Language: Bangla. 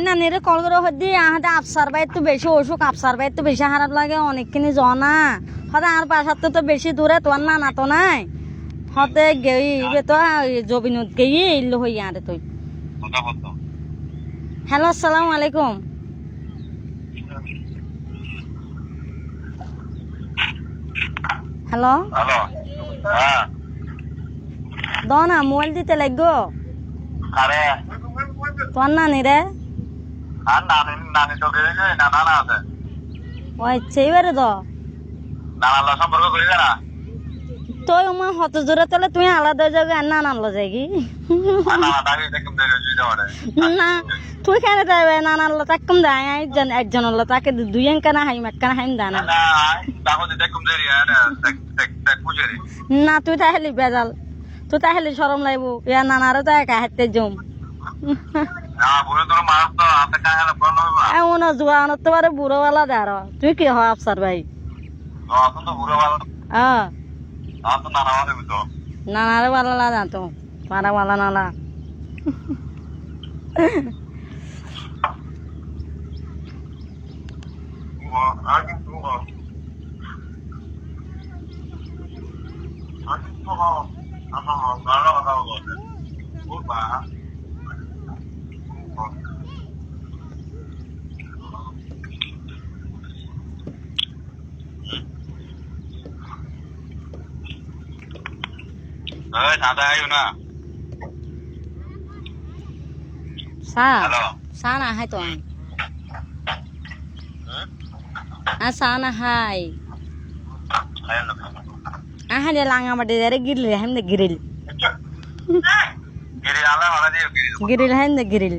নানির কল করে হদি আহাতে আফসার বাই তো বেশি অসুখ আফসার বাই তো বেশি খারাপ লাগে অনেকখানি জনা হতে আর বাসাতে তো বেশি দূরে তোর নানা তো নাই হতে গেই তো জবিনুত গেই ইল্লো হই আরে তুই হ্যালো আসসালামু আলাইকুম হ্যালো দনা মোবাইল দিতে লাগবো তোর নানি রে ও আচ্ছা এবারে তো তুই আমার হত জোরে তাহলে তুই আলাদা যাবে আর নানান লো যাই কি না তুই কেন যাবে নানান লো তাক কম দেয় একজন হলো তাকে দুই কানা হাইম এক কানা হাইম দানা না তুই তাহলে বেজাল তুই তাহলে সরম লাগব ইয়া নানারও তো একা হাতে জম এমন জোয়ান তো বারে বুড়োওয়ালা দাঁড় তুই কি হয় আফসার ভাই নানারে ভালো লাগা তো পারা ভালো নালা sa na hai tuan sa na hai hai de langa ma de re giril hem de giril giril ala wala de giril hem de giril